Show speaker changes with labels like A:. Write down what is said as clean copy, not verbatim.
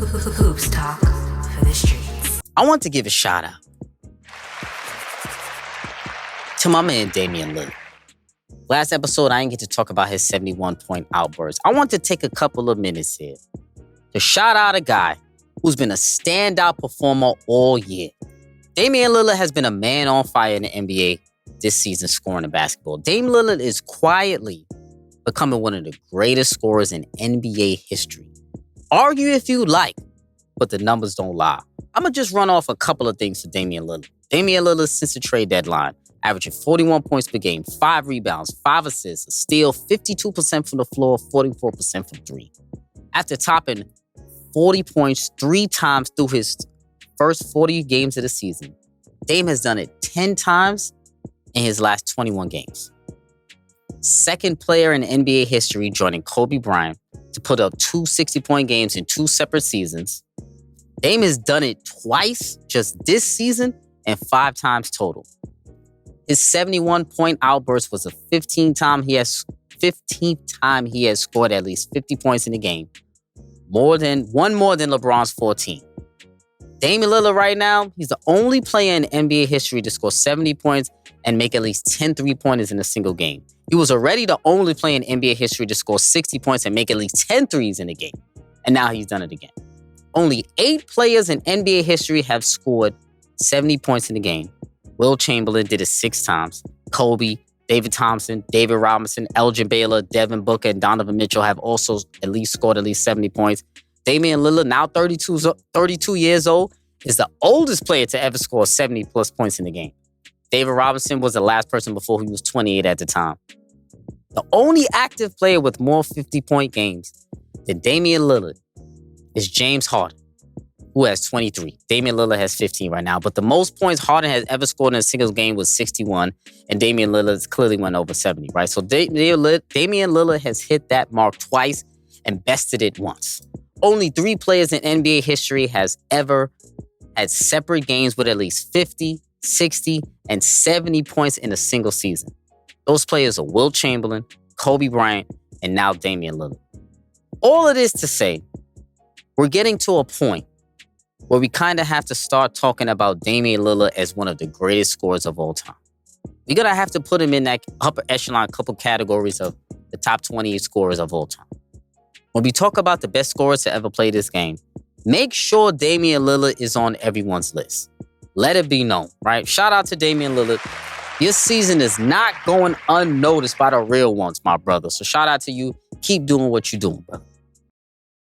A: Hoops talk for the streets.
B: I want to give a shout out to my man Damian Lillard. Last episode, I didn't get to talk about his 71-point outburst. I want to take a couple of minutes here to shout out a guy who's been a standout performer all year. Damian Lillard has been a man on fire in the NBA this season scoring the basketball. Dame Lillard is quietly becoming one of the greatest scorers in NBA history. Argue if you like, but the numbers don't lie. I'm going to just run off a couple of things for Damian Lillard. Damian Lillard since the trade deadline, averaging 41 points per game, 5 rebounds, 5 assists, a steal, 52% from the floor, 44% from three. After topping 40 points 3 times through his first 40 games of the season, Dame has done it 10 times in his last 21 games. Second player in NBA history, joining Kobe Bryant, to put up 2 60-point games in 2 separate seasons. Dame has done it twice just this season and 5 times total. His 71-point outburst was the 15th time he has scored at least 50 points in a game. One more than LeBron's 14. Damian Lillard right now, he's the only player in NBA history to score 70 points and make at least 10 3-pointers in a single game. He was already the only player in NBA history to score 60 points and make at least 10 threes in a game. And now he's done it again. Only 8 players in NBA history have scored 70 points in a game. Will Chamberlain did it 6 times. Kobe, David Thompson, David Robinson, Elgin Baylor, Devin Booker, and Donovan Mitchell have also scored at least 70 points. Damian Lillard, now 32 years old, is the oldest player to ever score 70-plus points in a game. David Robinson was the last person before he was 28 at the time. The only active player with more 50-point games than Damian Lillard is James Harden, who has 23. Damian Lillard has 15 right now, but the most points Harden has ever scored in a single game was 61, and Damian Lillard clearly went over 70, right? So Damian Lillard has hit that mark twice and bested it once. Only 3 players in NBA history has ever had separate games with at least 50, 60, and 70 points in a single season. Those players are Will Chamberlain, Kobe Bryant, and now Damian Lillard. All of this to say, we're getting to a point where we kind of have to start talking about Damian Lillard as one of the greatest scorers of all time. We're going to have to put him in that upper echelon couple categories of the top 28 scorers of all time. When we talk about the best scorers to ever play this game, make sure Damian Lillard is on everyone's list. Let it be known, right? Shout out to Damian Lillard. Your season is not going unnoticed by the real ones, my brother. So shout out to you. Keep doing what you're doing, brother.